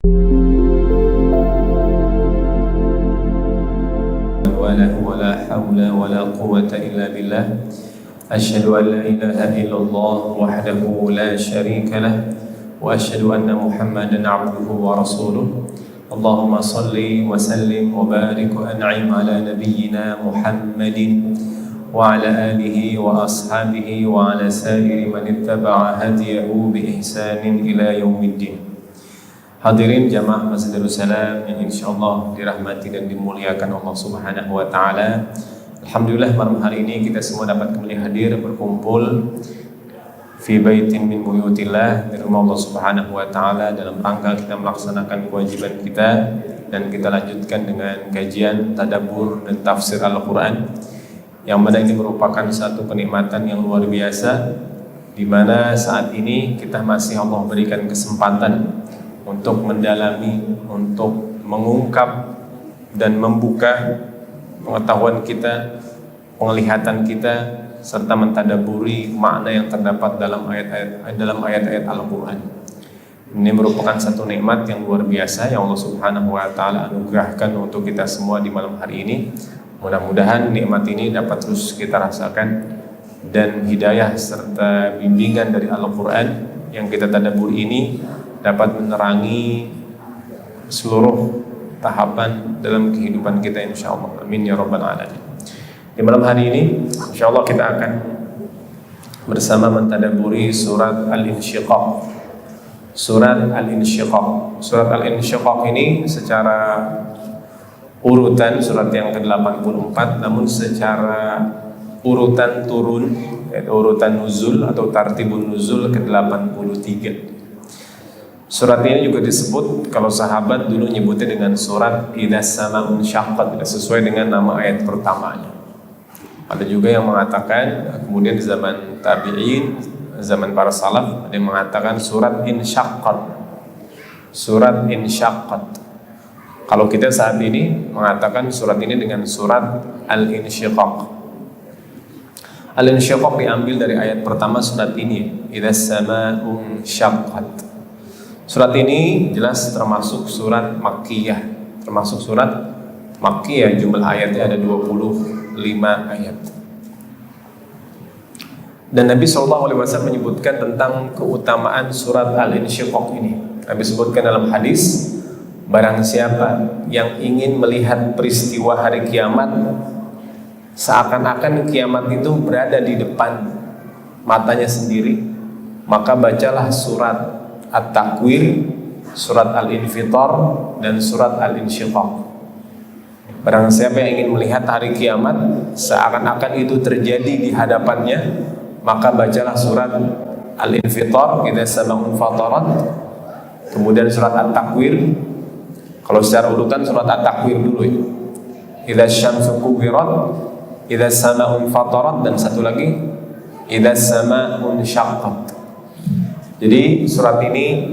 ولا حول ولا قوة إلا بالله أشهد أن لا إله إلا الله وحده لا شريك له وأشهد أن محمدا عبده ورسوله اللهم صل وسلم وبارك وأنعم على نبينا محمد وعلى آله وأصحابه وعلى سائر من اتبع هديه بإحسان إلى يوم الدين. Hadirin jamaah Masjid Darussalam yang insyaallah dirahmati dan dimuliakan Allah Subhanahu wa taala. Alhamdulillah malam hari ini kita semua dapat kembali hadir berkumpul fi baitin min buyutillah, di rumah Allah Subhanahu wa taala, dalam rangka kita melaksanakan kewajiban kita dan kita lanjutkan dengan kajian tadabbur dan tafsir Al-Qur'an, yang mana ini merupakan satu kenikmatan yang luar biasa, di mana saat ini kita masih Allah berikan kesempatan untuk mendalami, untuk mengungkap dan membuka pengetahuan kita, penglihatan kita, serta mentadaburi makna yang terdapat dalam ayat-ayat Al-Quran. Ini merupakan satu nikmat yang luar biasa yang Allah Subhanahu wa taala anugerahkan untuk kita semua di malam hari ini. Mudah-mudahan nikmat ini dapat terus kita rasakan, dan hidayah serta bimbingan dari Al-Quran yang kita tadaburi ini dapat menerangi seluruh tahapan dalam kehidupan kita insyaallah. Amin ya rabbal alamin. Di malam hari ini insyaallah kita akan bersama mentadaburi surat Al-Insyiqaq. Surat Al-Insyiqaq. Surat Al-Insyiqaq ini secara urutan surat yang ke-84, namun secara urutan turun, yaitu urutan nuzul atau tartibun nuzul ke-83. Surat ini juga disebut, kalau sahabat dulu nyebutnya dengan surat Idzas Sama'un Syaqqat, tidak sesuai dengan nama ayat pertamanya. Ada juga yang mengatakan, kemudian di zaman tabi'in, zaman para salaf, ada yang mengatakan surat Insyaqqat. Surat Insyaqqat. Kalau kita saat ini mengatakan surat ini dengan surat Al-Insyiqaq. Al-Insyiqaq diambil dari ayat pertama surat ini, Idzas Sama'un Syaqqat. Surat ini jelas termasuk surat Makkiyah, jumlah ayatnya ada 25 ayat. Dan Nabi SAW menyebutkan tentang keutamaan surat Al-Insyiqaq ini. Nabi sebutkan dalam hadis, barang siapa yang ingin melihat peristiwa hari kiamat seakan-akan kiamat itu berada di depan matanya sendiri, maka bacalah surat At-Takwir, surat Al-Infitar, dan surat Al-Insyiqaq. Barang siapa yang ingin melihat hari kiamat seakan-akan itu terjadi di hadapannya, maka bacalah surat Al-Infitar, Idzas Sama'un Fatarat, kemudian surat At-Takwir. Kalau secara urutan surat At-Takwir dulu ya, Idzas Syamsu Kuwirat, Idzas Sama'un Fatarat, dan satu lagi Idzas Sama'un Syaqqat. Jadi surat ini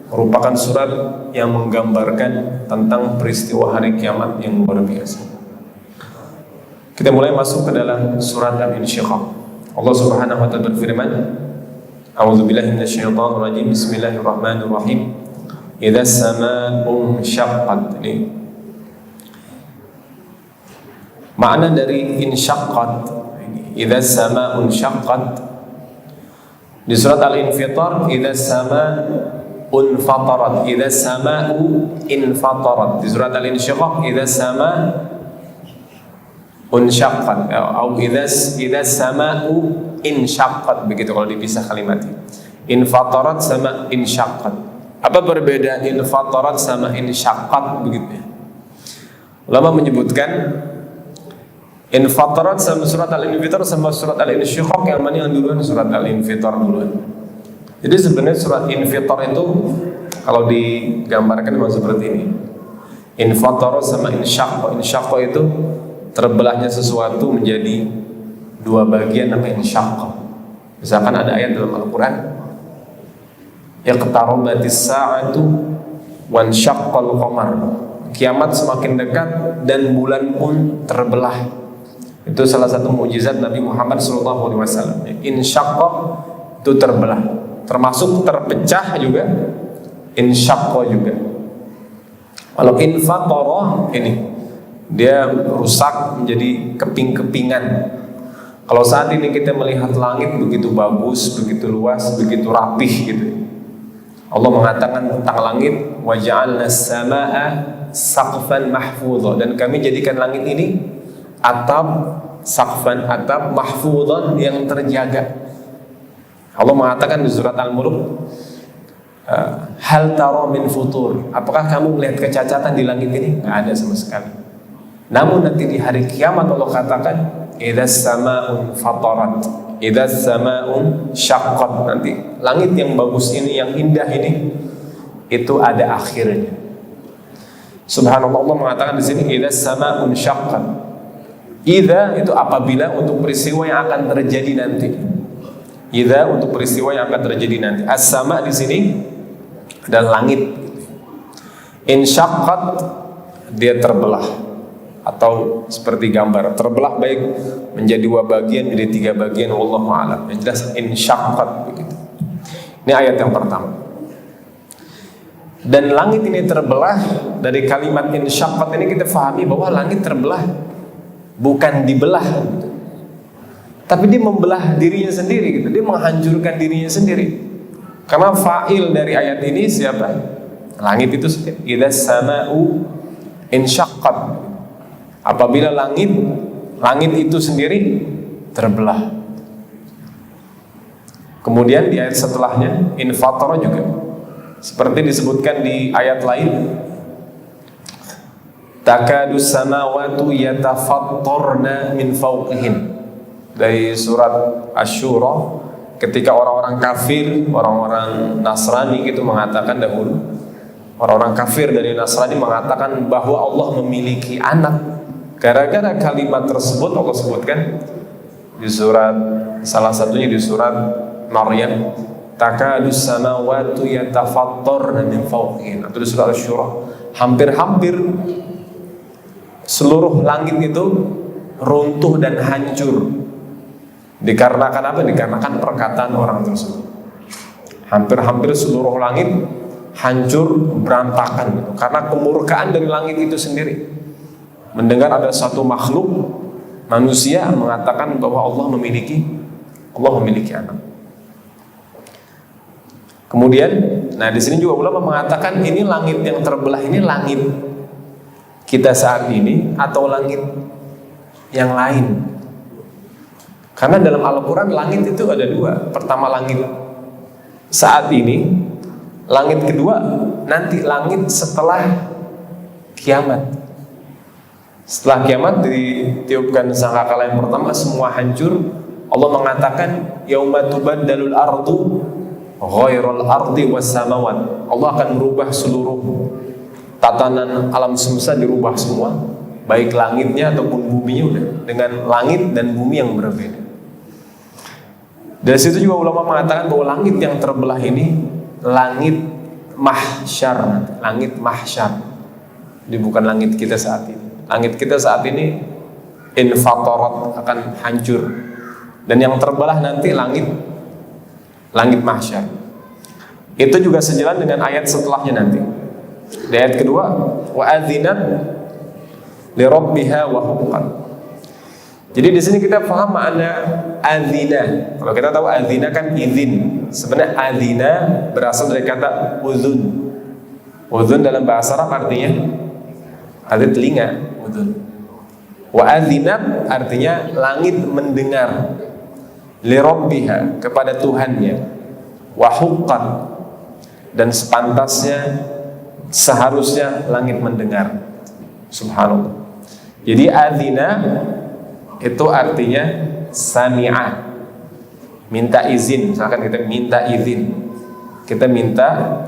merupakan surat yang menggambarkan tentang peristiwa hari kiamat yang luar biasa. Kita mulai masuk ke dalam surat Al-Insyiqaq. Allah Subhanahu wa taala berfirman, A'udzubillahi minasyaitonir rajim. Bismillahirrahmanirrahim. Idzas sama'un syaqqat. Ini makna dari insyaqqat. Idzas sama'un syaqqat. Di surat Al-Infitar, Idzas sama'un fatarat, Idzas sama'u infatarat. Di surat Al-Insyiqaq, Idzas sama'un syaqqat, atau Idzas sama'u insyaqqat, begitu kalau dipisah kalimatnya. Infatarat sama insyaqqat. Apa perbedaan infatarat sama insyaqqat begitu ya? Ulama menyebutkan Infatarat sama surat Al-Infitar sama surat Al-Insyiqaq, yang mana yang duluan? Surat Al-Infitar duluan. Jadi sebenarnya surat Infitar itu kalau digambarkan memang seperti ini. Infatarat sama Insyiqaq. Insyiqaq itu terbelahnya sesuatu menjadi dua bagian, namanya Insyiqaq. Misalkan ada ayat dalam Al-Quran, Iqtarabatis sa'atu wansyaqqal qamar. Kiamat semakin dekat dan bulan pun terbelah. Itu salah satu mukjizat Nabi Muhammad SAW. Insyaqqa itu terbelah, termasuk terpecah juga. Insyaqqa juga. Kalau infatara ini dia rusak menjadi keping-kepingan. Kalau saat ini kita melihat langit begitu bagus, begitu luas, begitu rapih gitu. Allah mengatakan tentang langit, wa ja'alna as-samaa'a saqfan mahfudha, dan kami jadikan langit ini atap, saqfan atap, mahfudhan yang terjaga. Allah mengatakan di surat Al-Mulk, hal tara min futur, apakah kamu melihat kecacatan di langit ini? Nggak ada sama sekali. Namun nanti di hari kiamat Allah katakan, idzas samaa'un fatarat, idzas samaa'un syaqqat, nanti langit yang bagus ini, yang indah ini, itu ada akhirnya. Subhanallah, Allah mengatakan di sini idzas samaa'un syaqqat. Idza itu apabila untuk peristiwa yang akan terjadi nanti. Idza untuk peristiwa yang akan terjadi nanti. As-sama di sini adalah langit. Insyaqqat dia terbelah, atau seperti gambar terbelah baik menjadi 2 bagian, menjadi 3 bagian, wallahu a'lam. Yang jelas insyaqqat begitu. Ini ayat yang pertama. Dan langit ini terbelah, dari kalimat insyaqqat ini kita fahami bahwa langit terbelah bukan dibelah gitu, tapi dia membelah dirinya sendiri gitu. Dia menghancurkan dirinya sendiri. Karena fa'il dari ayat ini siapa? Langit itu sendiri. Idzas samaa'u insyaqqat. Apabila langit itu sendiri terbelah. Kemudian di ayat setelahnya infatara juga, seperti disebutkan di ayat lain, takadus samawatu yatafattarna min fawqihim, dari surat Asy-Syura, ketika orang-orang kafir, orang-orang Nasrani gitu mengatakan dahulu, orang-orang kafir dari Nasrani mengatakan bahwa Allah memiliki anak. Gara-gara kalimat tersebut Allah sebutkan di surat, salah satunya di surat Maryam, takadus samawatu yatafattarna min fawqihim, atau di surat Asy-Syura, hampir-hampir seluruh langit itu runtuh dan hancur. Dikarenakan apa? Dikarenakan perkataan orang tersebut. Hampir-hampir seluruh langit hancur, berantakan gitu. Karena kemurkaan dari langit itu sendiri. Mendengar ada satu makhluk manusia mengatakan bahwa Allah memiliki anak. Kemudian, nah di sini juga ulama mengatakan ini langit yang terbelah ini langit kita saat ini atau langit yang lain. Karena dalam Al-Quran langit itu ada 2. Pertama langit saat ini, langit kedua nanti langit setelah kiamat. Setelah kiamat ditiupkan sangkakala yang pertama, semua hancur. Allah mengatakan yauma tubaddalul ardu ghairal ardi was samawat. Allah akan merubah seluruh tatanan alam semesta, dirubah semua, baik langitnya ataupun buminya udah dengan langit dan bumi yang berbeda. Dari situ juga ulama mengatakan bahwa langit yang terbelah ini langit mahsyar, langit mahsyar. Ini bukan langit kita saat ini. Langit kita saat ini infatarat, akan hancur. Dan yang terbelah nanti langit mahsyar. Itu juga sejalan dengan ayat setelahnya nanti. Di ayat kedua, wa adzinat li rabbiha wa huqqat. Jadi di sini kita paham makna adzina. Kalau kita tahu adzina kan izin. Sebenarnya adzina berasal dari kata uzun. Uzun dalam bahasa Arab artinya ada telinga, uzun. Wa adzinat artinya langit mendengar. Li rabbiha, kepada Tuhannya. Wa huqqat, dan sepantasnya, seharusnya langit mendengar. Subhanallah. Jadi adzina itu artinya sami'a, minta izin. Misalkan kita minta izin, kita minta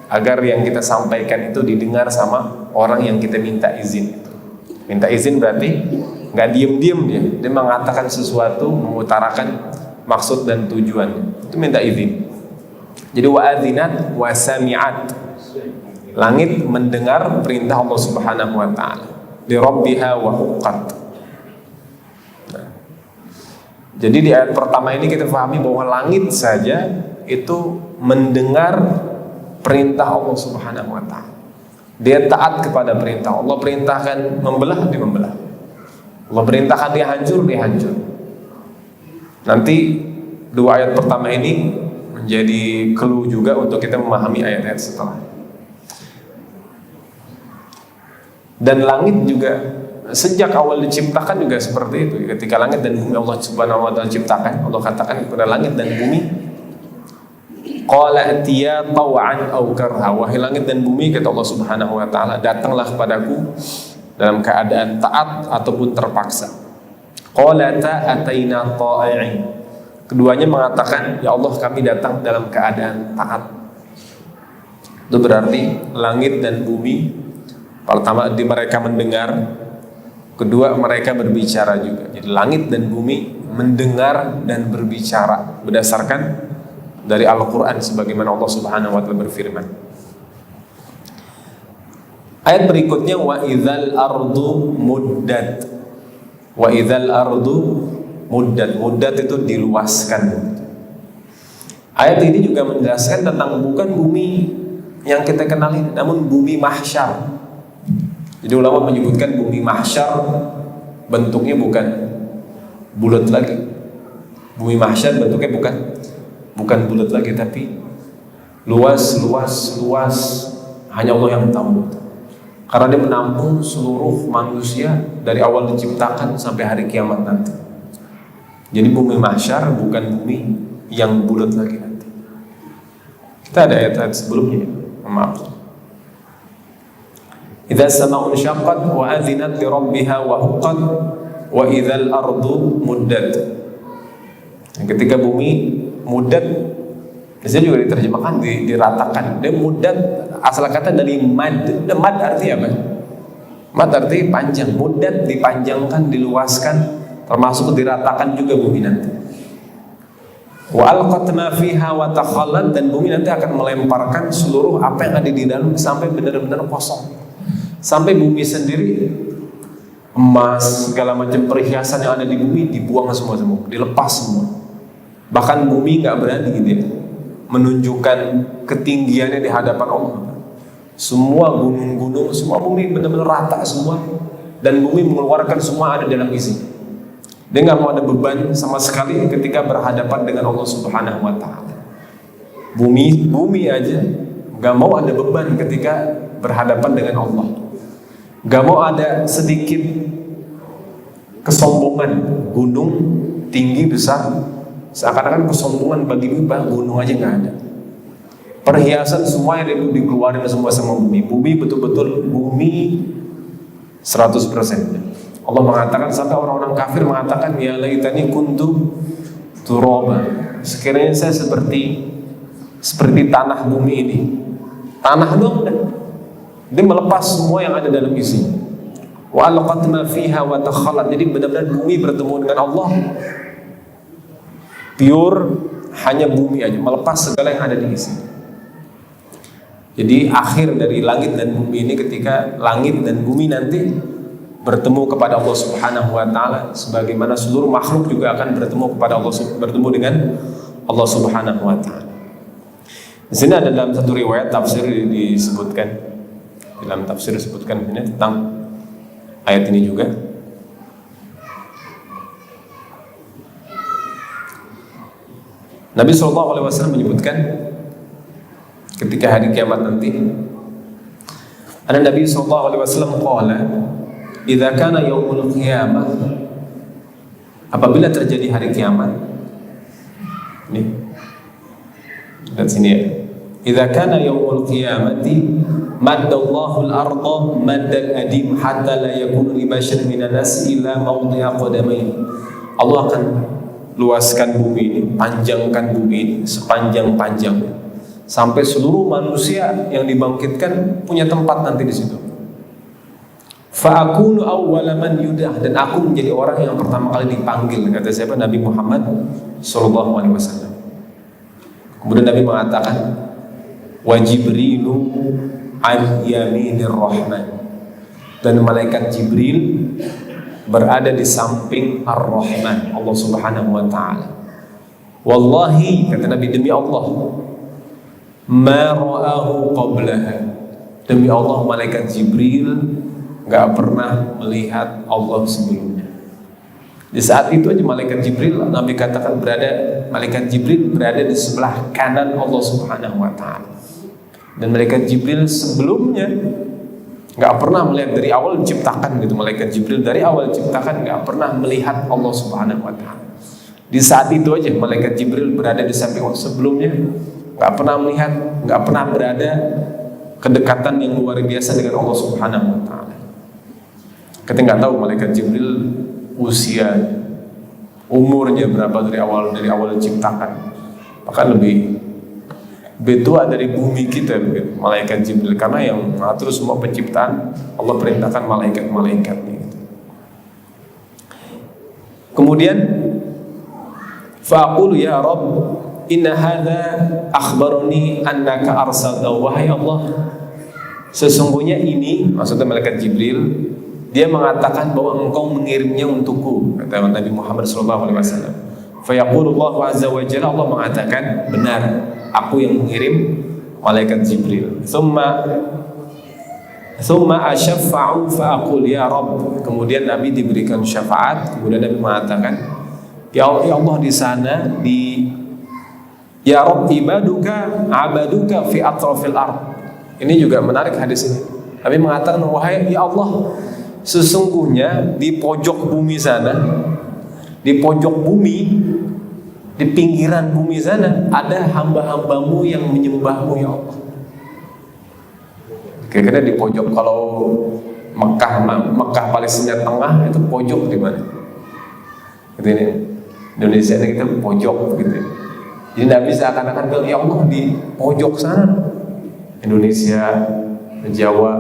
agar yang kita sampaikan itu didengar sama orang yang kita minta izin. Minta izin berarti nggak diem-diem dia mengatakan sesuatu, mengutarakan maksud dan tujuan. Itu minta izin. Jadi wa adzinat wa sami'at, langit mendengar perintah Allah Subhanahu wa taala. Li rabbiha wa huqqat. Jadi di ayat pertama ini kita pahami bahwa langit saja itu mendengar perintah Allah Subhanahu wa taala. Dia taat kepada perintah. Allah perintahkan membelah, dia membelah. Allah perintahkan dia hancur, dia hancur. Nanti dua ayat pertama ini menjadi clue juga untuk kita memahami ayat-ayat setelah. Dan langit juga sejak awal diciptakan juga seperti itu. Ketika langit dan bumi Allah Subhanahu wa taala ciptakan, Allah katakan kepada langit dan bumi, qala atiya taw'an aw karha, wahai langit dan bumi, kata Allah Subhanahu wa taala, datanglah kepadaku dalam keadaan taat ataupun terpaksa. Qalata ataina ta'i'in, keduanya mengatakan, ya Allah kami datang dalam keadaan taat. Itu berarti langit dan bumi, pertama di mereka mendengar, kedua mereka berbicara juga. Jadi langit dan bumi mendengar dan berbicara berdasarkan dari Al-Quran sebagaimana Allah Subhanahu wa taala berfirman. Ayat berikutnya, wa idzal ardu muddat. Wa idzal ardu muddat. Muddat itu diluaskan. Ayat ini juga menjelaskan tentang bukan bumi yang kita kenali, namun bumi mahsyar. Jadi ulama menyebutkan bumi mahsyar bentuknya bukan bulat lagi. Bumi mahsyar bentuknya bukan bulat lagi, tapi luas, hanya Allah yang tahu. Karena dia menampung seluruh manusia dari awal diciptakan sampai hari kiamat nanti. Jadi bumi mahsyar bukan bumi yang bulat lagi nanti. Kita ada ayat-ayat sebelumnya, maaf. Idza sama'un syaqqat wa adzinat li rabbiha wa huqqat wa idzal ardu muddat. Ketika bumi muddat, di sini juga diterjemahkan diratakan. Dia muddat asal kata dari mad. Mad artinya apa? Mad artinya panjang. Muddat dipanjangkan, diluaskan, termasuk diratakan juga bumi nanti. Wa alqat ma fiha wa takhallat, dan bumi nanti akan melemparkan seluruh apa yang ada di dalam sampai benar-benar kosong. Sampai bumi sendiri, emas, segala macam perhiasan yang ada di bumi dibuang semua, dilepas semua. Bahkan bumi nggak berani gitu ya, menunjukkan ketinggiannya di hadapan Allah. Semua gunung-gunung, semua bumi benar-benar rata semua, dan bumi mengeluarkan semua ada dalam isi. Dia nggak mau ada beban sama sekali ketika berhadapan dengan Allah Subhanahu wa taala. Bumi aja nggak mau ada beban ketika berhadapan dengan Allah. Gak mau ada sedikit kesombongan. Gunung tinggi besar, seakan-akan kesombongan bagi gunung aja gak ada. Perhiasan semua yang dikeluarin semua sama bumi. Bumi betul-betul bumi 100%. Allah mengatakan, sampai orang-orang kafir mengatakan, ya laitani kuntu turaba, sekiranya saya seperti tanah bumi ini. Tanah dong, dia melepas semua yang ada dalam isi. Wa alqat ma fiha wa takhallat. Jadi benar-benar bumi bertemu dengan Allah pure, hanya bumi aja, melepas segala yang ada di isi. Jadi akhir dari langit dan bumi ini ketika langit dan bumi nanti bertemu kepada Allah Subhanahu wa taala, sebagaimana seluruh makhluk juga akan bertemu dengan Allah Subhanahu wa taala. Di sini ada dalam satu riwayat tafsir disebutkan, dalam tafsir disebutkan ini tentang ayat ini juga. Nabi SAW menyebutkan ketika hari kiamat nanti, ada Nabi SAW qala, idza kana yaumul qiyamah, apabila terjadi hari kiamat. Ini lihat sini ya. Idza kana yaumul qiyamati maddallahu al-ardha maddal adim hatta la yakunu li basharin minan nas illa mawdi'a qadamaihi. Allah akan luaskan bumi ini, panjangkan bumi ini sepanjang-panjangnya, sampai seluruh manusia yang dibangkitkan punya tempat nanti di situ. Fa akunu awwala man yudah, dan aku menjadi orang yang pertama kali dipanggil, kata siapa? Nabi Muhammad sallallahu alaihi wasallam. Kemudian Nabi mengatakan, wa Jibrilu an yaminir rahman, dan malaikat Jibril berada di samping Ar-Rahman, Allah Subhanahu wa taala. Wallahi, kata Nabi, demi Allah, ma ra'ahu qablaha, Demi Allah, malaikat Jibril gak pernah melihat Allah sebelumnya. Di saat itu aja malaikat Jibril, Nabi katakan malaikat Jibril berada di sebelah kanan Allah Subhanahu wa ta'ala. Dan malaikat Jibril sebelumnya gak pernah melihat, dari awal diciptakan gitu. Malaikat Jibril dari awal diciptakan gak pernah melihat Allah Subhanahu wa ta'ala. Di saat itu aja malaikat Jibril berada di samping Allah. Sebelumnya gak pernah melihat, gak pernah berada kedekatan yang luar biasa dengan Allah Subhanahu wa ta'ala. Kita nggak tahu malaikat Jibril usia, umurnya berapa dari awal diciptakan. Bahkan lebih tua dari bumi kita begitu, malaikat Jibril, karena yang mengatur semua penciptaan Allah perintahkan malaikat-malaikatnya gitu. Kemudian faqulu ya Rabb inna hadza akhbarani annaka arsalta, wahai Allah, sesungguhnya ini, maksudnya malaikat Jibril, dia mengatakan bahwa engkau mengirimnya untukku, kata Nabi Muhammad SAW. Fayaqulu Allah azza wa jalla, Allah mengatakan, benar, aku yang mengirim malaikat Jibril. Thumma asyaffa'u fa'aqul ya Rabb, kemudian Nabi diberikan syafaat, kemudian Nabi mengatakan, ya Allah, di sana ya Rabb ibaduka abaduka fi atrafil ard. Ini juga menarik hadis ini. Nabi mengatakan, wahai ya Allah, sesungguhnya di pojok bumi sana, di pojok bumi, di pinggiran bumi sana ada hamba-hambamu yang menyembahmu ya Allah. Kira-kira di pojok, kalau Mekah Palestina tengah, itu pojok di mana? Gitu ini. Indonesia ini kita pojok gitu. Jadi Nabi seakan-akan bilang, ya Allah, di pojok sana, Indonesia, Jawa,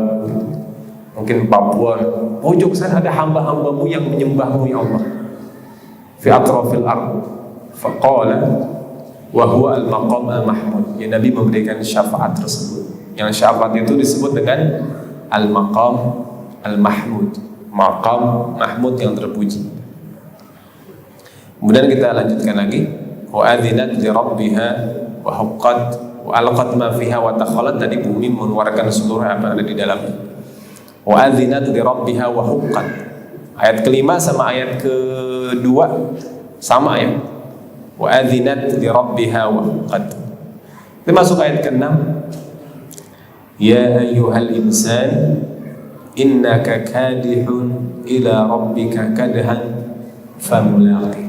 mungkin Papua, pojok sana ada hamba-hambamu yang menyembahmu ya Allah. Fi atrafil ard. Faqala wa huwa al-maqam al-mahmud. Ya, Nabi memberikan syafaat tersebut. Yang syafaat itu disebut dengan al-maqam al-mahmud, maqam mahmud yang terpuji. Kemudian kita lanjutkan lagi. Wa adzinat li rabbiha wa haqqat wa alqat ma fiha wa takhalat. Tadi bumi mengeluarkan seluruh apa yang ada di dalamnya. Wa adzinat li rabbiha wa haqqat. Ayat kelima sama ayat kedua sama ya. Wa adzinat li rabbiha wa haqqat. Kita masuk ayat ke-6. Ya ayyuhal insan innaka kadihun ila rabbika kadhan famulaqi.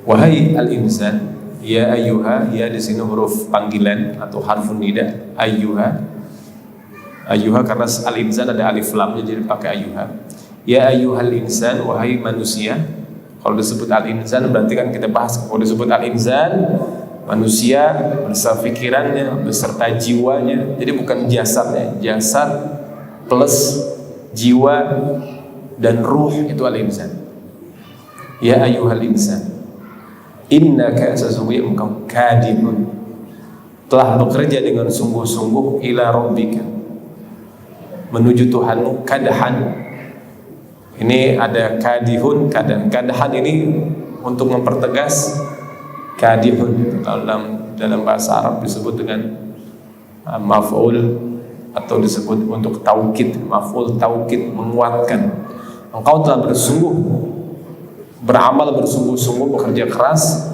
Wahai al-insan, ya ayyuha, ya di sini huruf panggilan atau harfun nida, ayyuha. Ayyuha karena al-insan ada alif lamnya, jadi pakai ayyuha. Ya ayyuhal insan, wahai manusia. Kalau disebut al-insan berarti kan kita bahas, kalau disebut al-insan, manusia beserta pikirannya, beserta jiwanya. Jadi bukan jasadnya, jasad plus jiwa dan ruh itu al-insan. Ya ayyuhal insan, innaka, sesungguhnya engkau kadihun, telah bekerja dengan sungguh-sungguh ila rabbika, menuju Tuhanmu, kadahan. Ini ada kadihun, kadahan ini untuk mempertegas kadihun. Dalam bahasa Arab disebut dengan maf'ul, atau disebut untuk taukid, maf'ul taukid, menguatkan. Engkau telah beramal bersungguh-sungguh, bekerja keras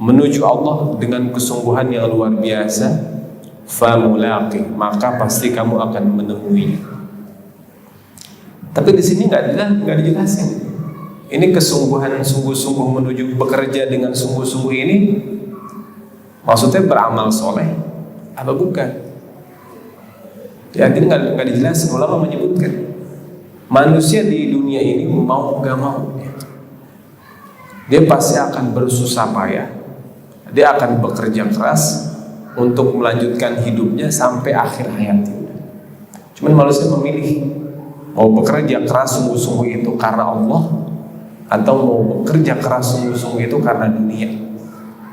menuju Allah dengan kesungguhan yang luar biasa. Famulaqi, maka pasti kamu akan menemuinya. Tapi di sini nggak dijelasin. Ini kesungguhan sungguh-sungguh menuju bekerja dengan sungguh-sungguh ini maksudnya beramal soleh apa bukan? Ya, ini nggak dijelasin. Ulama menyebutkan manusia di dunia ini mau gak mau, dia pasti akan bersusah payah, dia akan bekerja keras untuk melanjutkan hidupnya sampai akhir hayatnya. Cuman manusia memilih mau bekerja keras sungguh-sungguh itu karena Allah, atau mau bekerja keras sungguh-sungguh itu karena dunia.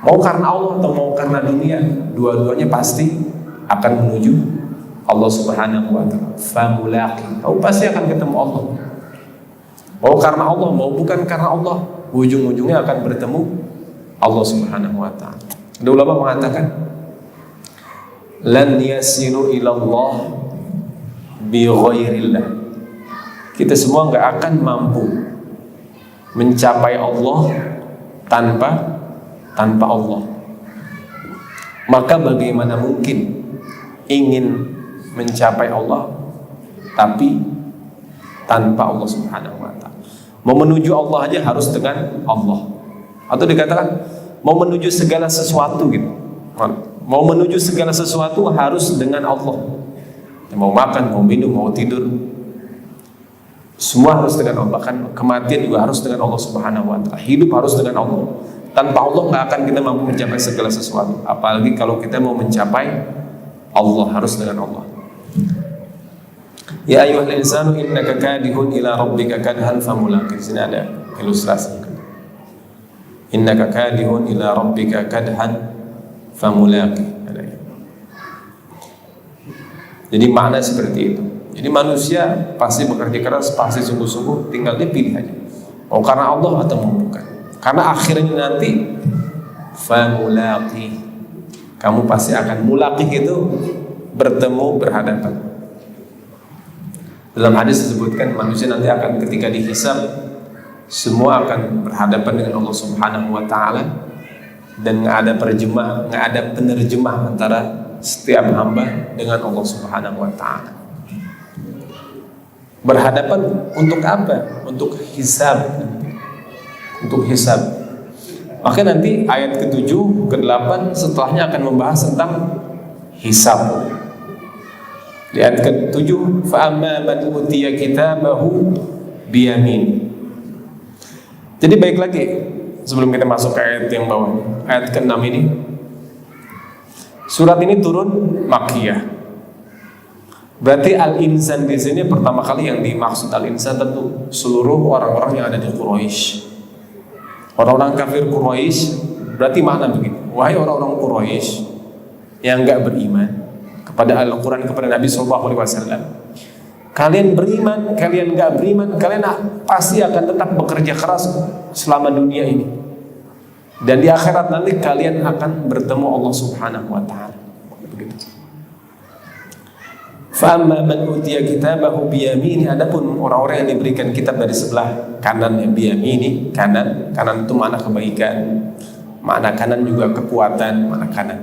Mau karena Allah atau mau karena dunia, dua-duanya pasti akan menuju Allah Subhanahu wa ta'ala. Famulaqi, kamu pasti akan ketemu Allah. Mau karena Allah, mau bukan karena Allah, ujung-ujungnya akan bertemu Allah Subhanahu wa ta'ala. Ada ulama mengatakan lan yasiru ilallah bi ghairillah. Kita semua nggak akan mampu mencapai Allah tanpa Allah. Maka bagaimana mungkin ingin mencapai Allah tapi tanpa Allah Subhanahu wa ta'ala? Mau menuju Allah aja harus dengan Allah. Atau dikatakan mau menuju segala sesuatu gitu. Mau menuju segala sesuatu harus dengan Allah. Mau makan, mau minum, mau tidur, semua harus dengan Allah. Bahkan kematian juga harus dengan Allah Subhanahu wa ta'ala. Hidup harus dengan Allah. Tanpa Allah nggak akan kita mampu mencapai segala sesuatu. Apalagi kalau kita mau mencapai Allah, harus dengan Allah. Ya ayyuhal insanu innaka kadihun ila rabbika kadhan famulaqih. Di sini ada ilustrasi. Innaka kadihun ila rabbika kadhan famulaqih. Jadi makna seperti itu. Jadi manusia pasti bekerja keras, pasti sungguh-sungguh, tinggal dia pilih aja. Mau karena Allah atau mau bukan. Karena akhirnya nanti famulaqih, kamu pasti akan mulaqih itu bertemu, berhadapan. Dalam hadis disebutkan manusia nanti akan ketika dihisab semua akan berhadapan dengan Allah Subhanahu wa ta'ala, dan nggak ada penerjemah antara setiap hamba dengan Allah Subhanahu wa ta'ala. Berhadapan untuk apa? Untuk hisab. Untuk hisab. Maka nanti ayat ke-7, ke-8 setelahnya akan membahas tentang hisab. Di ayat ke-7, fa amma man utiya kitabahu biyamin. Jadi baik lagi, sebelum kita masuk ke ayat yang bawah, ayat ke-6 ini. Surat ini turun Makkiyah. Berarti al-insan di sini pertama kali yang dimaksud al-insan tentu seluruh orang-orang yang ada di Quraisy. Orang-orang kafir Quraisy, berarti makna begini: wahai orang-orang Quraisy yang enggak beriman kepada Al-Qur'an, kepada Nabi sallallahu alaihi wasallam, kalian beriman, kalian enggak beriman, kalian pasti akan tetap bekerja keras selama dunia ini. Dan di akhirat nanti kalian akan bertemu Allah Subhanahu wa ta'ala. Begitu. Fa'amma man utiya kitabahu biyamini, adapun orang-orang yang diberikan kitab dari sebelah kanan, yang biyamini, kanan itu makna kebaikan, makna kanan juga kekuatan, makna kanan.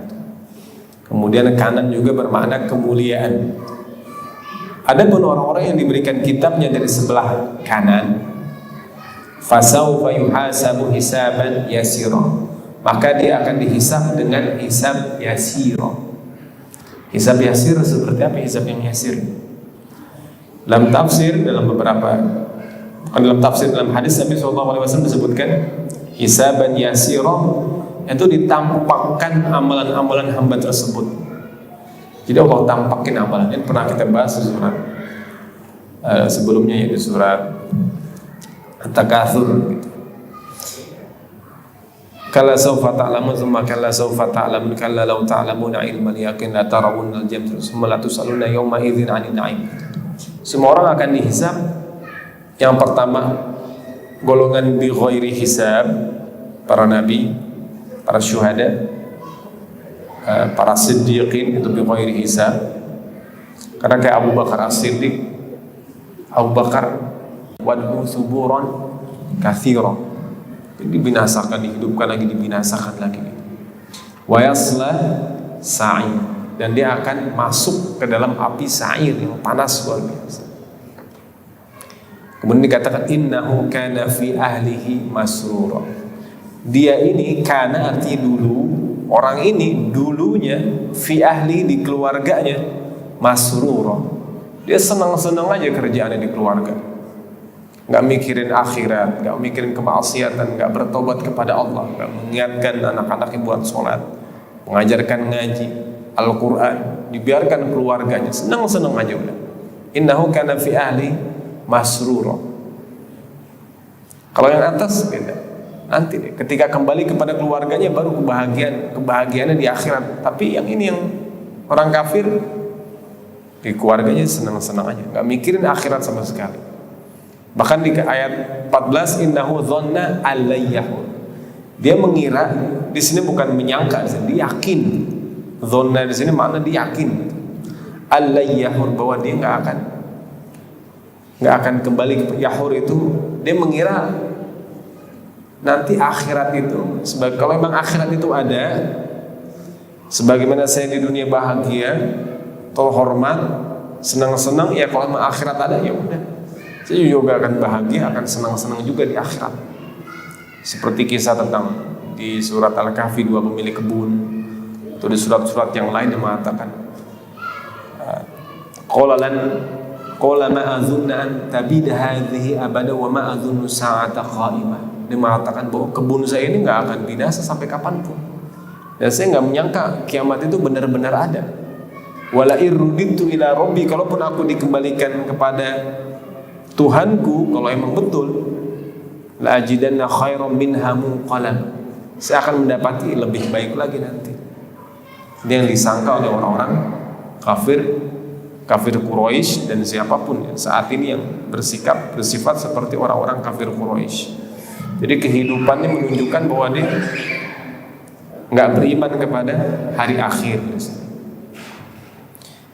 Kemudian kanan juga bermakna kemuliaan. Adapun orang-orang yang diberikan kitabnya dari sebelah kanan, fasawfa yuhasabu hisaban yasira, maka dia akan dihisab dengan hisab yasira. Hisab yasir seperti apa hisab yang yasir? Dalam tafsir, dalam hadis Nabi SAW disebutkan hisaban yasira itu ditampakkan amalan-amalan hamba tersebut. Jadi Allah tampakin amalan. Ini pernah kita bahas di surat sebelumnya, yaitu surat At-Takatsur. Kalla sawfa ta'lamun tsumma kalla sawfa ta'lamun kalla law ta'lamuna ilmal yaqin la tarawunnal jannata tsumma la tusaluna yawma idzin 'anil na'im. Semua orang akan dihisab. Yang pertama golongan bi ghairi hisab, para nabi, para syuhada, para siddiqin, itu bi ghairi hisab. Karena kayak Abu Bakar As-Siddiq, Abu Bakar wad'u suburan katsiran, dibinasakan, dihidupkan lagi, dibinasakan lagi. Wa yasla sa'ir, dan dia akan masuk ke dalam api sa'ir yang panas luar biasa. Kemudian dikatakan innahu kana fi ahlihi masrura. Dia ini kana arti dulu, orang ini dulunya fi ahli, di keluarganya, masrura. Dia senang-senang aja kerjaannya di keluarga. Gak mikirin akhirat, gak mikirin kemaksiatan, gak bertobat kepada Allah, gak mengingatkan anak-anaknya buat sholat, mengajarkan ngaji Al-Quran, dibiarkan keluarganya senang-senang aja udah. Innahu kana fi ahli masrura. Kalau yang atas beda. Nanti deh, ketika kembali kepada keluarganya baru kebahagiaannya di akhirat. Tapi yang ini, yang orang kafir, di keluarganya senang-senang aja, gak mikirin akhirat sama sekali. Bahkan di ayat 14, innahu dhanna alayyahur, dia mengira, di sini bukan menyangka, dia yakin. Dhanna di sini makna dia yakin alayyahur, bahwa dia nggak akan nggak akan kembali ke yahur itu. Dia mengira nanti akhirat itu kalau memang akhirat itu ada, sebagaimana saya di dunia bahagia, terhormat, senang-senang, ya kalau memang akhirat ada ya udah, saya juga akan bahagia, akan senang-senang juga di akhirat. Seperti kisah tentang di surat Al-Kahfi 2 pemilik kebun, atau di surat-surat yang lain yang mengatakan qala ma azunna an tabida hadhihi abada wa ma azunnu sa'ata qa'imah. Dia mengatakan bahwa kebun saya ini nggak akan binasa sampai kapanpun, dan saya nggak menyangka kiamat itu benar-benar ada. Wala irruditu ila rabbi, kalaupun aku dikembalikan kepada Tuhanku, kalau emang betul, la ajidanna khairan minha munqalam, saya akan mendapati lebih baik lagi nanti. Ini yang disangka oleh orang-orang kafir Quraisy dan siapapun ya, saat ini yang bersifat seperti orang-orang kafir Quraisy. Jadi kehidupannya menunjukkan bahwa dia nggak beriman kepada hari akhir.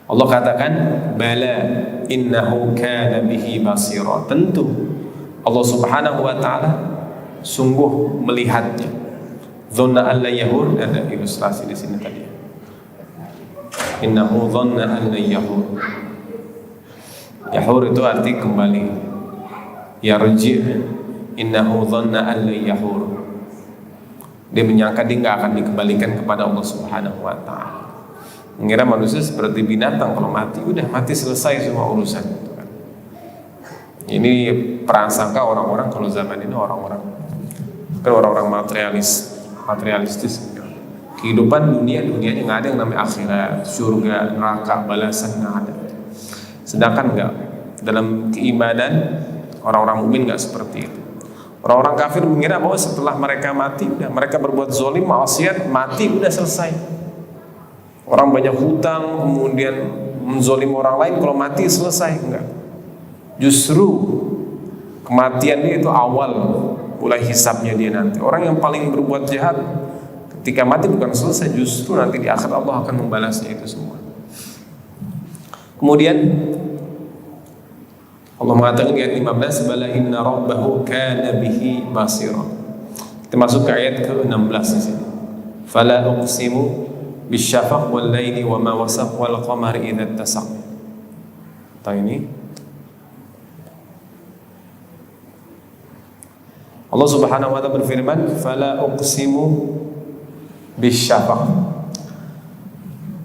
Allah katakan, bala innahu kana bihi basira. Tentu Allah Subhanahu wa taala sungguh melihatnya. Dhanna an la yahur, ada ilustrasi di sini tadi. Innahu dhanna an la yahur. Yahur itu arti kembali. Yarji'. Innahu dhanna an la yahur. Dia menyangka dia nggak akan dikembalikan kepada Allah Subhanahu wa taala. Mengira manusia seperti binatang, kalau mati udah mati, selesai semua urusan. Ini prasangka orang-orang kalau zaman ini, orang-orang materialistis. Kehidupan dunianya nggak ada yang namanya akhirat, surga, neraka, balasan, nggak ada. Sedangkan nggak, dalam keimanan orang-orang mukmin nggak seperti itu. Orang-orang kafir mengira bahwa setelah mereka mati, udah mereka berbuat zalim, maksiat, mati udah selesai. Orang banyak hutang, kemudian menzolim orang lain, kalau mati selesai. Enggak. Justru kematian dia itu awal mulai hisabnya dia nanti. Orang yang paling berbuat jahat ketika mati bukan selesai, justru nanti di akhir Allah akan membalasnya itu semua. Kemudian Allah mengatakan di ayat 15, bala inna rabbahu kana bihi basira. Kita masuk ke ayat ke-16 di sini. Fala uqsimu bisyafaq wal laili wa ma wasaq wal qamari idza tasaq. Ini Allah Subhanahu wa taala berfirman, fala uqsimu bisyafaq.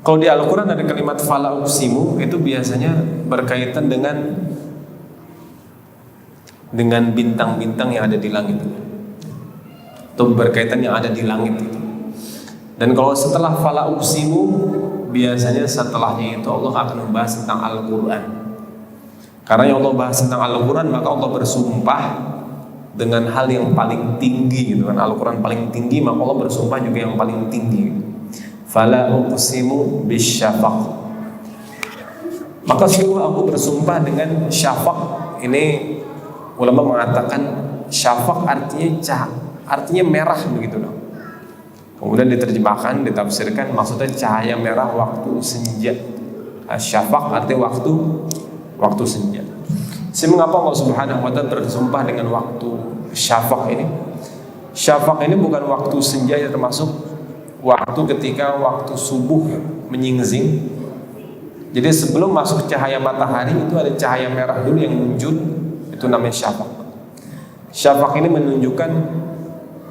Kalau di Al-Qur'an ada kalimat fala uqsimu, itu biasanya berkaitan dengan bintang-bintang yang ada di langit, atau berkaitan yang ada di langit itu. Dan kalau setelah fala uqsimu, biasanya setelahnya itu Allah akan membahas tentang Al-Quran. Karena yang Allah bahas tentang Al-Quran, maka Allah bersumpah dengan hal yang paling tinggi gitu kan. Al-Quran paling tinggi, maka Allah bersumpah juga yang paling tinggi. Fala uqsimu bisyafaq, maka sungguh aku bersumpah dengan syafaq. Ini ulama mengatakan syafaq artinya merah begitu loh. Kemudian diterjemahkan, ditafsirkan, maksudnya cahaya merah waktu senja. Syafaq artinya waktu senja. Mengapa Allah Subhanahu wa taala bersumpah dengan waktu syafaq ini? Syafaq ini bukan waktu senja, ya termasuk waktu ketika waktu subuh menyingsing. Jadi sebelum masuk cahaya matahari itu ada cahaya merah dulu yang muncul, itu namanya syafaq. Syafaq ini menunjukkan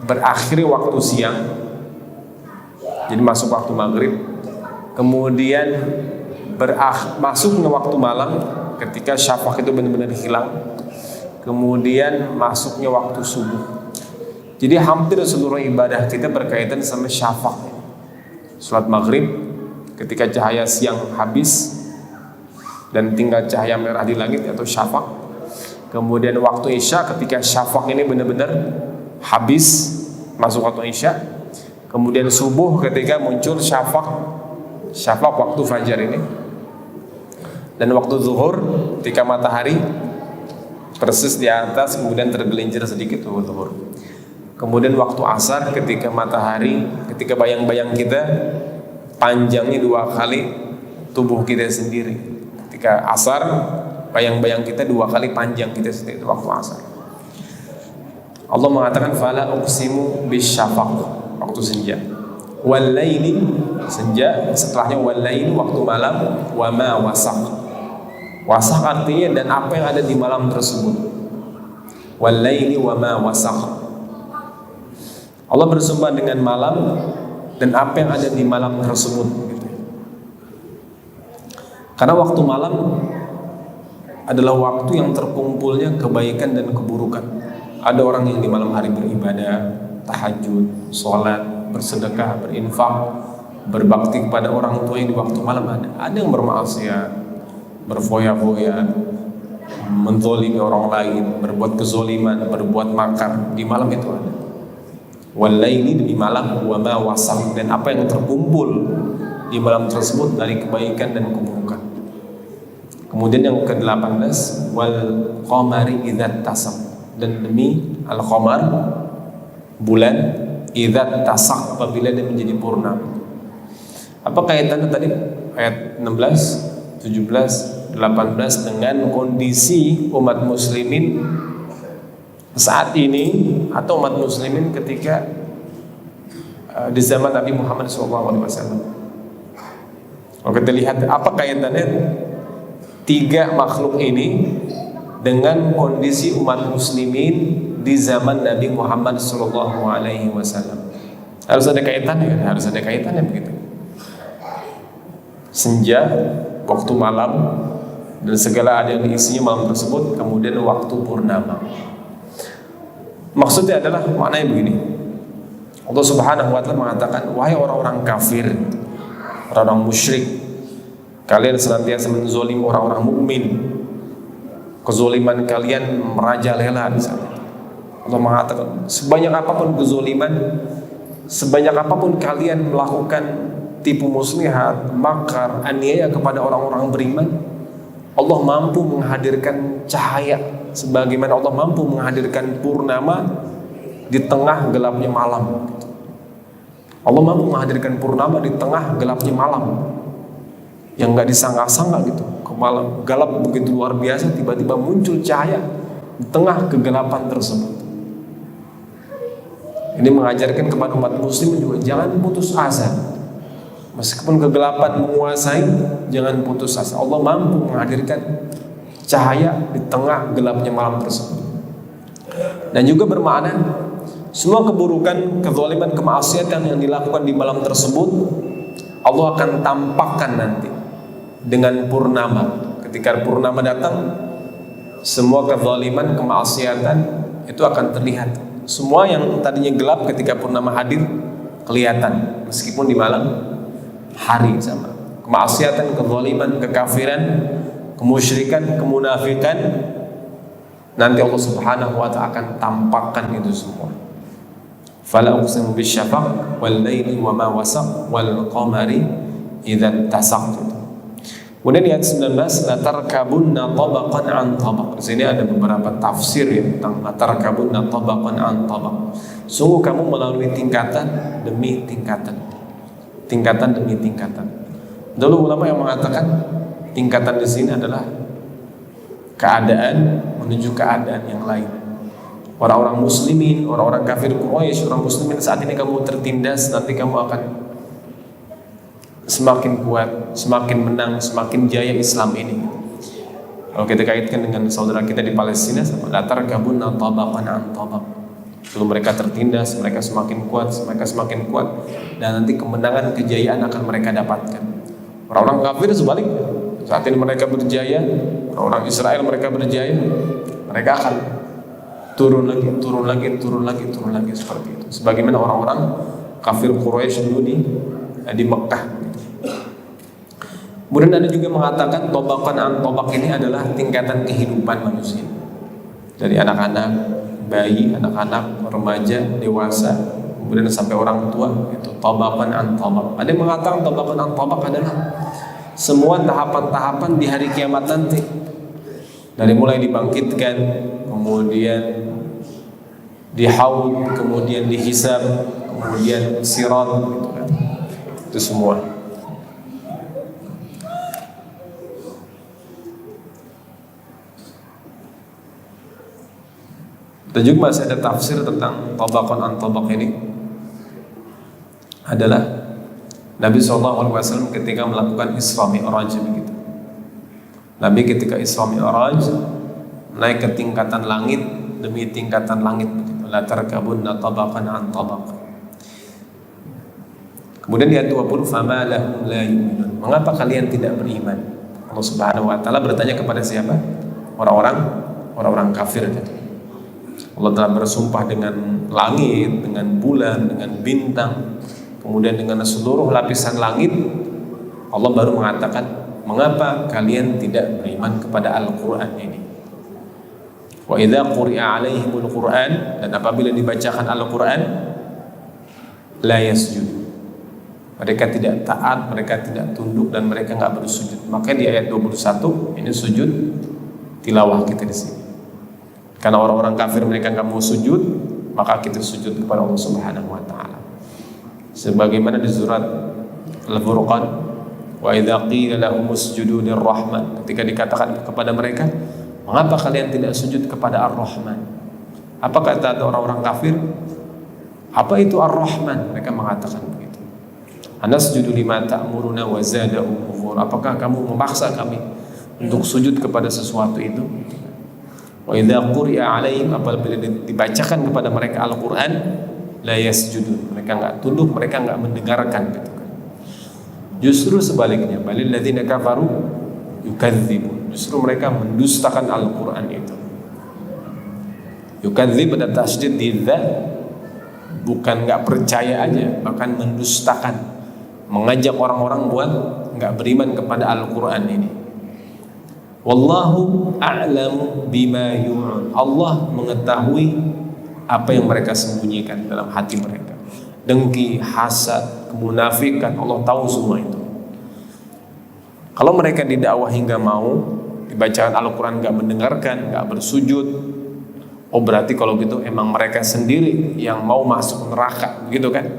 berakhirnya waktu siang, jadi masuk waktu maghrib. Kemudian masuknya waktu malam ketika syafaq itu benar-benar hilang. Kemudian masuknya waktu subuh. Jadi hampir seluruh ibadah kita berkaitan sama syafaq. Salat maghrib ketika cahaya siang habis dan tinggal cahaya merah di langit, atau syafaq. Kemudian waktu isya ketika syafaq ini benar-benar habis, masuk waktu isya. Kemudian subuh ketika muncul syafaq waktu fajar ini. Dan waktu zuhur ketika matahari persis di atas kemudian tergelincir sedikit tuh zuhur. Kemudian waktu asar ketika matahari, ketika bayang-bayang kita panjangnya 2 kali tubuh kita sendiri. Ketika asar bayang-bayang kita 2 kali panjang kita setiap waktu asar. Allah mengatakan fala uqsimu bisyafaq, waktu senja. Wal laili, senja, setelahnya wal laili, waktu malam, wa ma wasaq. Wasaq artinya dan apa yang ada di malam tersebut. Wal laili wa ma wasaq. Allah bersumpah dengan malam dan apa yang ada di malam tersebut gitu. Karena waktu malam adalah waktu yang terkumpulnya kebaikan dan keburukan. Ada orang yang di malam hari beribadah, tahajud, sholat, bersedekah, berinfak, berbakti kepada orang tua yang di waktu malam ada. Ada yang bermaksiat, berfoya-foya, menzolimi orang lain, berbuat kezoliman, berbuat makar. Di malam itu ada. Walaili, di malam, wa ma wasaq, dan apa yang terkumpul di malam tersebut dari kebaikan dan keburukan. Kemudian yang ke-18, wal qamari idza tasaq, dan demi al-qamar, bulan, idza tasaq, apabila dia menjadi purnama. Apa kaitannya tadi ayat 16, 17, 18 dengan kondisi umat muslimin saat ini atau umat muslimin ketika di zaman Nabi Muhammad SAW? Kalau kita lihat apa kaitannya 3 makhluk ini dengan kondisi umat muslimin di zaman Nabi Muhammad SAW. Harus ada kaitannya, harus ada kaitannya begitu. Senja, waktu malam, dan segala ada yang isinya malam tersebut, kemudian waktu purnama. Maksudnya adalah maknanya begini. Allah Subhanahu wa ta'ala mengatakan, wahai orang-orang kafir, orang-orang musyrik, kalian senantiasa menzolim orang-orang mukmin. Kezoliman kalian merajalela di sana. Allah mengatakan, sebanyak apapun kezoliman, sebanyak apapun kalian melakukan tipu muslihat, makar, aniaya kepada orang-orang beriman, Allah mampu menghadirkan cahaya sebagaimana Allah mampu menghadirkan purnama di tengah gelapnya malam. Allah mampu menghadirkan purnama di tengah gelapnya malam yang nggak disangka-sangka gitu. Ke malam gelap begitu luar biasa, tiba-tiba muncul cahaya di tengah kegelapan tersebut. Ini mengajarkan kepada umat muslim juga jangan putus asa. Meskipun kegelapan menguasai, jangan putus asa. Allah mampu menghadirkan cahaya di tengah gelapnya malam tersebut. Dan juga bermakna semua keburukan, kezaliman, kemaksiatan yang dilakukan di malam tersebut Allah akan tampakkan nanti dengan purnama. Ketika purnama datang, semua kezaliman, kemaksiatan itu akan terlihat. Semua yang tadinya gelap ketika purnama hadir kelihatan, meskipun di malam hari sama. Kemaksiatan, kezaliman, kekafiran, kemusyrikan, kemunafikan, nanti Allah Subhanahu wa ta'ala akan tampakkan itu semua. Fala uqsimu bisyafaq wal laili wa ma wasaq wal qamari idza tasaq. Kemudian ayat 19, latarkabunna tabaqan an tabaq. Di sini ada beberapa tafsir ya tentang latarkabunna tabaqan an tabaq. Sungguh kamu melalui tingkatan demi tingkatan. Tingkatan demi tingkatan. Dulu ulama yang mengatakan tingkatan di sini adalah keadaan menuju keadaan yang lain. Orang-orang muslimin, orang-orang kafir Quraisy, orang muslimin saat ini kamu tertindas, nanti kamu akan semakin kuat, semakin menang, semakin jaya Islam ini. Kalau kita kaitkan dengan saudara kita di Palestina, latarkabunna tabaqan an tabaq. Dulu mereka tertindas, mereka semakin kuat, dan nanti kemenangan, kejayaan akan mereka dapatkan. Orang-orang kafir sebaliknya, saat ini mereka berjaya, orang Israel mereka berjaya, mereka akan turun lagi seperti itu. Sebagaimana orang-orang kafir Quraisy dulu di Mekah. Kemudian ada juga mengatakan tabaqan an tabaq ini adalah tingkatan kehidupan manusia. Dari anak-anak, bayi, anak-anak, remaja, dewasa, kemudian sampai orang tua, itu tabaqan an tabaq. Ada yang mengatakan tabaqan an tabaq adalah semua tahapan-tahapan di hari kiamat nanti. Dari mulai dibangkitkan, kemudian dihaud, kemudian dihisab, kemudian sirat, gitu kan. Itu semua. Dan juga masih ada tafsir tentang tabaqan an tabaq ini adalah Nabi SAW ketika melakukan Isra Mi'raj begitu. Nabi ketika Isra Mi'raj naik ke tingkatan langit demi tingkatan langit begitu. La tarkabunna tabaqan an tabaq. Kemudian di ayat 20, fama lahum la yu'minun. Mengapa kalian tidak beriman? Allah Subhanahu wa taala bertanya kepada siapa? Orang-orang kafir tadi. Allah telah bersumpah dengan langit, dengan bulan, dengan bintang, kemudian dengan seluruh lapisan langit. Allah baru mengatakan, mengapa kalian tidak beriman kepada Al-Quran ini? Wa idza quri'a 'alaihimul Qur'an, dan apabila dibacakan Al-Quran, la yasjud. Mereka tidak taat, mereka tidak tunduk, dan mereka enggak bersujud. Maka di ayat 21 ini sujud tilawah kita di sini. Karena orang-orang kafir mereka enggak mau sujud, maka kita sujud kepada Allah Subhanahu wa taala. Sebagaimana di surat Al-Furqan, wa idza qila lahum usjudu lirrahman, ketika dikatakan kepada mereka, mengapa kalian tidak sujud kepada Ar-Rahman? Apa kata orang-orang kafir? Apa itu Ar-Rahman? Mereka mengatakan begitu. Anasjudu lima ta'muruna wa zadahum kufur. Apakah kamu memaksa kami untuk sujud kepada sesuatu itu? Wa idza quri'a 'alaihim, apabila dibacakan kepada mereka Al-Qur'an, la yasjudun. Mereka enggak tunduk, mereka enggak mendengarkan gitu kan. Justru sebaliknya, balil ladzina kafaru yukadzibun. Justru mereka mendustakan Al-Qur'an itu. Yukadzib ada tasydid di dza, bukan enggak percaya aja, bahkan mendustakan, mengajak orang-orang buat enggak beriman kepada Al-Qur'an ini. Wallahu a'lamu bima yu'un. Allah mengetahui apa yang mereka sembunyikan dalam hati mereka. Dengki, hasad, kemunafikan, Allah tahu semua itu. Kalau mereka didakwah hingga mau dibacakan Al-Quran gak mendengarkan, gak bersujud, oh berarti kalau gitu emang mereka sendiri yang mau masuk neraka, begitu kan?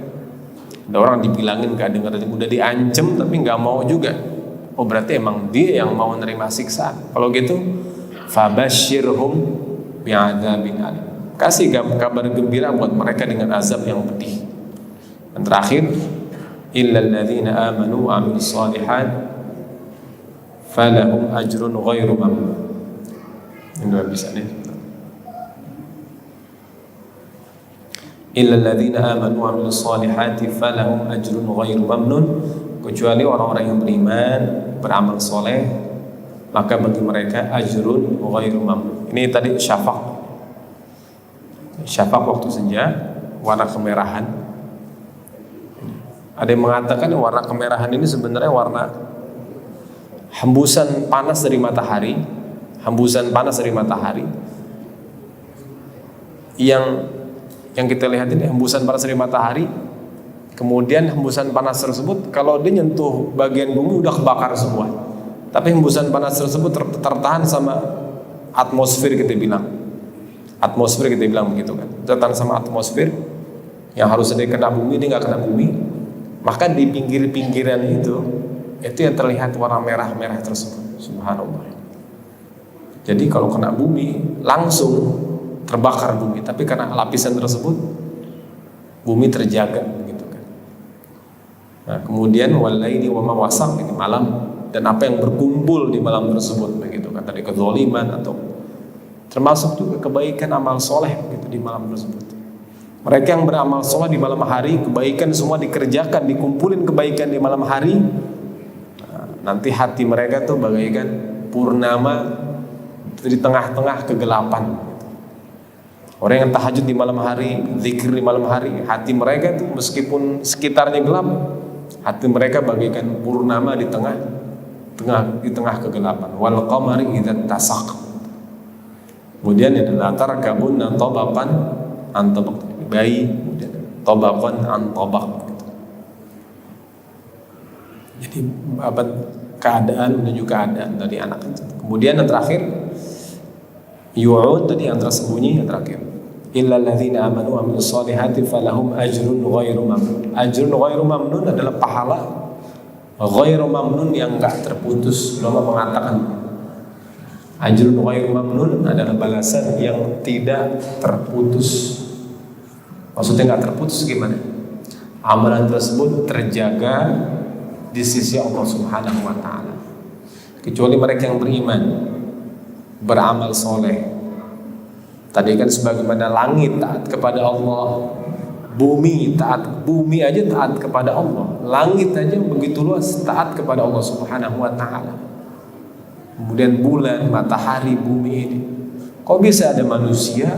Ada orang dibilangin gak dengar, udah diancam tapi gak mau juga. Oh berarti emang dia yang mau menerima siksaan. Kalau gitu, fabashshirhum bi'adzabin alim. Kasih kabar gembira buat mereka dengan azab yang pedih. Dan terakhir, illal ladzina amanu wa 'amilus shalihat falahum ajrun ghairu mamnun. Ini bisa nih. Illal ladzina amanu wa 'amilus shalihati falahum ajrun ghairu mamnun. Kecuali orang-orang yang beriman, beramal soleh, maka bagi mereka ajrun ghairu mamnun. Ini tadi syafaq. Syafaq waktu senja, warna kemerahan. Ada yang mengatakan warna kemerahan ini sebenarnya warna hembusan panas dari matahari. Hembusan panas dari matahari yang kita lihat ini hembusan panas dari matahari. Kemudian hembusan panas tersebut kalau dia nyentuh bagian bumi udah kebakar semua. Tapi hembusan panas tersebut tertahan sama atmosfer kita bilang. Atmosfer kita bilang begitu kan. Tertahan sama atmosfer yang harusnya dia kena bumi, dia nggak kena bumi. Maka di pinggir-pinggiran itu yang terlihat warna merah-merah tersebut. Subhanallah. Jadi kalau kena bumi langsung terbakar bumi. Tapi karena lapisan tersebut bumi terjaga. Nah, kemudian walaili wa ma wasaq, ini malam dan apa yang berkumpul di malam tersebut begitu kan, tadi kezaliman atau termasuk juga kebaikan amal soleh begitu di malam tersebut. Mereka yang beramal soleh di malam hari, kebaikan semua dikerjakan, dikumpulin kebaikan di malam hari. Nah, nanti hati mereka tuh bagaikan purnama di tengah-tengah kegelapan. Orang yang tahajud di malam hari, zikir di malam hari, hati mereka tuh meskipun sekitarnya gelap, hati mereka bagaikan purnama di tengah kegelapan. Wal qamari idza tasaq. Kemudian adalah tarkabunna tabaqan an tabaq. Bayi, kemudian tabaqan an tabaq. Jadi apa keadaan menuju keadaan dari anak itu. Kemudian yang terakhir yu'ud, tadi yang tersembunyi yang terakhir. Illal ladzina amanu wa 'amilus shalihati falahum ajrun ghairu mamnun. Ajrun ghairu mamnun adalah pahala ghairu mamnun yang enggak terputus. Ulama mengatakan Ajrun ghairu mamnun adalah balasan yang tidak terputus. Maksudnya nggak terputus gimana? Amalan tersebut terjaga di sisi Allah Subhanahu wa Ta'ala, kecuali mereka yang beriman, beramal soleh. Tadi kan sebagaimana langit taat kepada Allah, bumi aja taat kepada Allah, langit aja begitu luas taat kepada Allah Subhanahu wa Ta'ala. Kemudian bulan, matahari, bumi ini, kok bisa ada manusia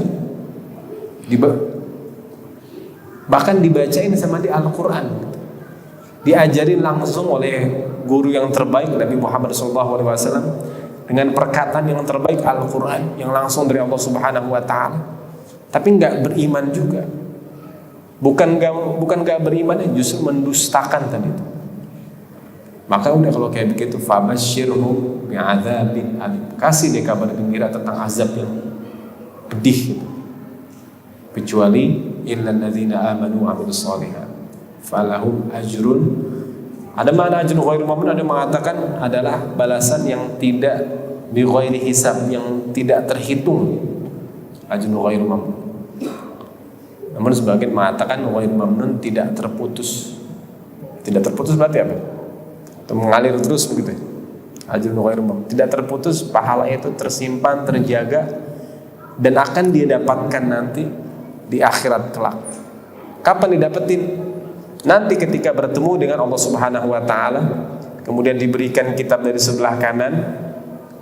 bahkan dibacain sama di Al-Quran, diajarin langsung oleh guru yang terbaik Nabi Muhammad SAW dengan perkataan yang terbaik Al-Quran yang langsung dari Allah Subhanahu wa Ta'ala, tapi nggak beriman juga. Bukan nggak beriman, justru mendustakan tadi itu. Maka udah kalau kayak begitu, fabasyirhum bi'adzabin alim, kasih dia kabar gembira tentang azab yang pedih gitu. Kecuali illal ladzina amanu wa amilus shalihat falahum ajrun. Ada makna ajrun ghairu mamnun, ada mengatakan adalah balasan yang tidak bi ghairi hisab, yang tidak terhitung. Ajrun ghairu mamnun. Namun sebagian mengatakan ghairu mamnun tidak terputus. Tidak terputus berarti apa? Itu mengalir terus begitu. Ajrun ghairu mamnun, tidak terputus, pahalanya itu tersimpan, terjaga, dan akan dia dapatkan nanti di akhirat kelak. Kapan didapetin? Nanti ketika bertemu dengan Allah Subhanahu wa Ta'ala, kemudian diberikan kitab dari sebelah kanan,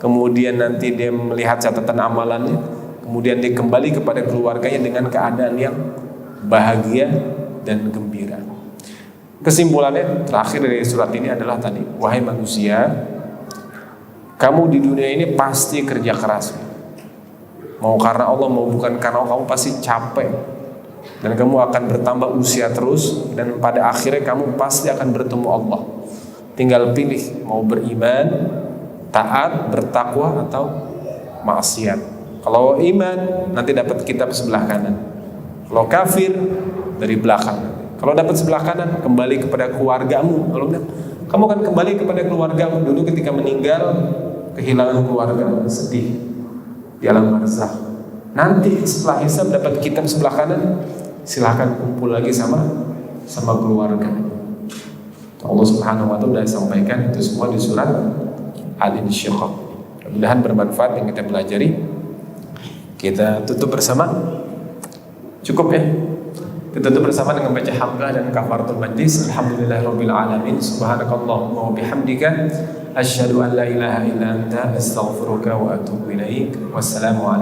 kemudian nanti dia melihat catatan amalannya, kemudian dia kembali kepada keluarganya dengan keadaan yang bahagia dan gembira. Kesimpulannya terakhir dari surat ini adalah tadi, wahai manusia, kamu di dunia ini pasti kerja keras. Mau karena Allah, mau bukan karena Allah, kamu pasti capek. Dan kamu akan bertambah usia terus, dan pada akhirnya kamu pasti akan bertemu Allah. Tinggal pilih, mau beriman, taat, bertakwa, atau maksiat. Kalau iman, nanti dapat kitab sebelah kanan. Kalau kafir, dari belakang. Kalau dapat sebelah kanan, kembali kepada keluargamu. Kalau bilang, kamu akan kembali kepada keluargamu. Dulu ketika meninggal, kehilangan keluarga, sedih di alam barzakh. Nanti setelah hisab dapat kitab sebelah kanan, silahkan kumpul lagi sama keluarga. Allah Subhanahu wa Ta'ala sudah sampaikan itu semua di surat Al-Insyiqaq. Mudah-mudahan bermanfaat yang kita pelajari. Kita tutup bersama. Cukup ya? Kita tutup bersama dengan baca hamdalah dan kafaratul majlis. Alhamdulillahirabbil alamin. Subhanakallahumma wa bihamdika asyhadu an la ilaha illa anta astaghfiruka wa atubu ilaik. Wassalamu alaikum.